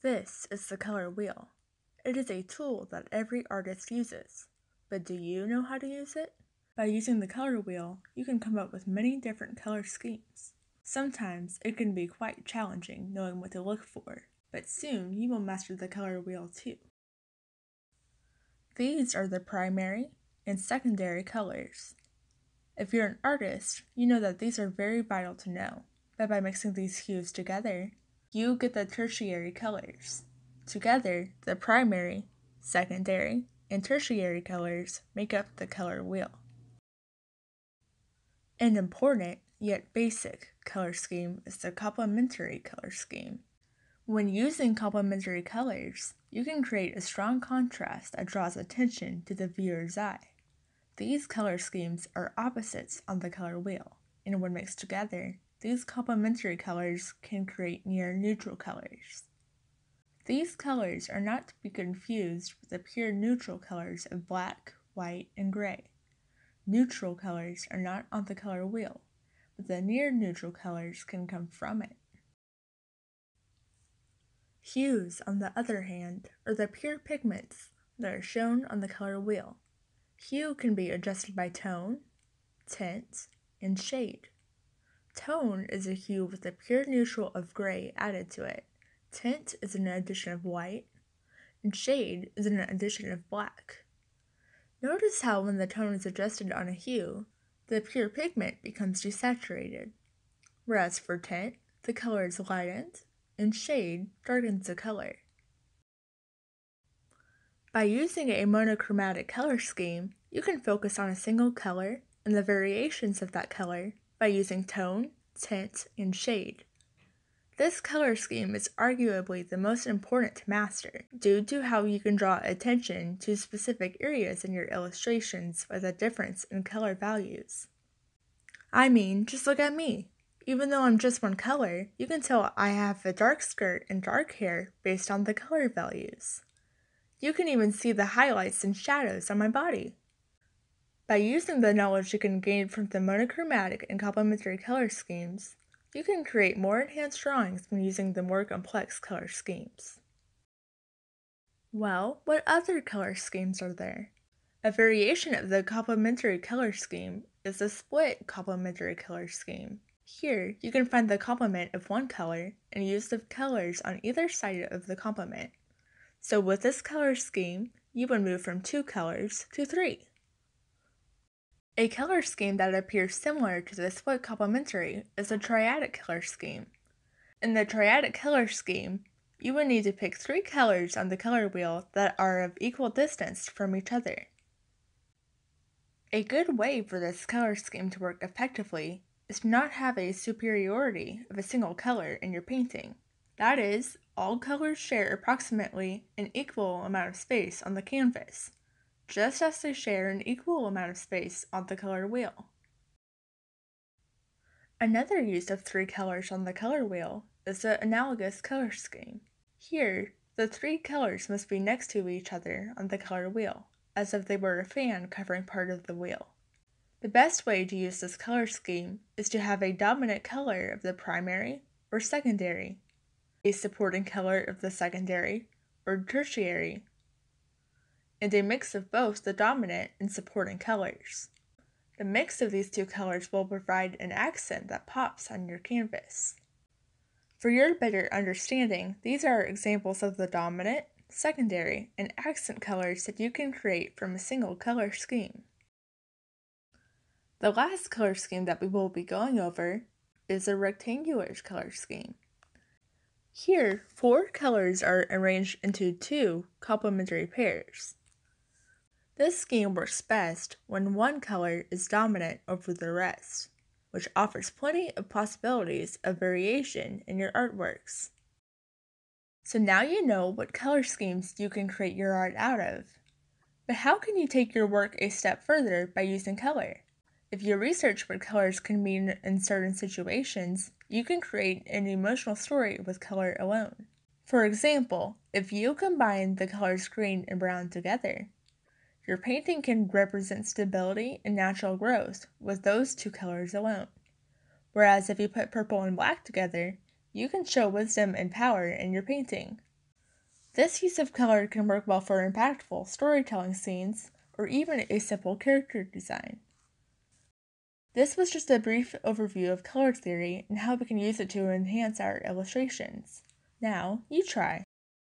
This is the color wheel. It is a tool that every artist uses. But do you know how to use it? By using the color wheel, you can come up with many different color schemes. Sometimes it can be quite challenging knowing what to look for, but soon you will master the color wheel too. These are the primary and secondary colors. If you're an artist, you know that these are very vital to know, but by mixing these hues together, you get the tertiary colors. Together, the primary, secondary, and tertiary colors make up the color wheel. An important, yet basic, color scheme is the complementary color scheme. When using complementary colors, you can create a strong contrast that draws attention to the viewer's eye. These color schemes are opposites on the color wheel, and when mixed together, these complementary colors can create near neutral colors. These colors are not to be confused with the pure neutral colors of black, white, and gray. Neutral colors are not on the color wheel, but the near neutral colors can come from it. Hues, on the other hand, are the pure pigments that are shown on the color wheel. Hue can be adjusted by tone, tint, and shade. Tone is a hue with a pure neutral of gray added to it. Tint is an addition of white, and shade is an addition of black. Notice how when the tone is adjusted on a hue, the pure pigment becomes desaturated, whereas for tint, the color is lightened, and shade darkens the color. By using a monochromatic color scheme, you can focus on a single color and the variations of that color by using tone, tint, and shade. This color scheme is arguably the most important to master, due to how you can draw attention to specific areas in your illustrations with a difference in color values. I mean, just look at me. Even though I'm just one color, you can tell I have a dark skirt and dark hair based on the color values. You can even see the highlights and shadows on my body. By using the knowledge you can gain from the monochromatic and complementary color schemes, you can create more enhanced drawings when using the more complex color schemes. Well, what other color schemes are there? A variation of the complementary color scheme is the split complementary color scheme. Here, you can find the complement of one color and use the colors on either side of the complement. So with this color scheme, you would move from 2 colors to 3. A color scheme that appears similar to the split complementary is a triadic color scheme. In the triadic color scheme, you would need to pick 3 colors on the color wheel that are of equal distance from each other. A good way for this color scheme to work effectively is to not have a superiority of a single color in your painting. That is, all colors share approximately an equal amount of space on the canvas, just as they share an equal amount of space on the color wheel. Another use of 3 colors on the color wheel is the analogous color scheme. Here, the 3 colors must be next to each other on the color wheel, as if they were a fan covering part of the wheel. The best way to use this color scheme is to have a dominant color of the primary or secondary, a supporting color of the secondary or tertiary, and a mix of both the dominant and supporting colors. The mix of these 2 colors will provide an accent that pops on your canvas. For your better understanding, these are examples of the dominant, secondary, and accent colors that you can create from a single color scheme. The last color scheme that we will be going over is a rectangular color scheme. Here, 4 colors are arranged into 2 complementary pairs. This scheme works best when one color is dominant over the rest, which offers plenty of possibilities of variation in your artworks. So now you know what color schemes you can create your art out of. But how can you take your work a step further by using color? If you research what colors can mean in certain situations, you can create an emotional story with color alone. For example, if you combine the colors green and brown together, your painting can represent stability and natural growth with those 2 colors alone. Whereas if you put purple and black together, you can show wisdom and power in your painting. This use of color can work well for impactful storytelling scenes or even a simple character design. This was just a brief overview of color theory and how we can use it to enhance our illustrations. Now, you try.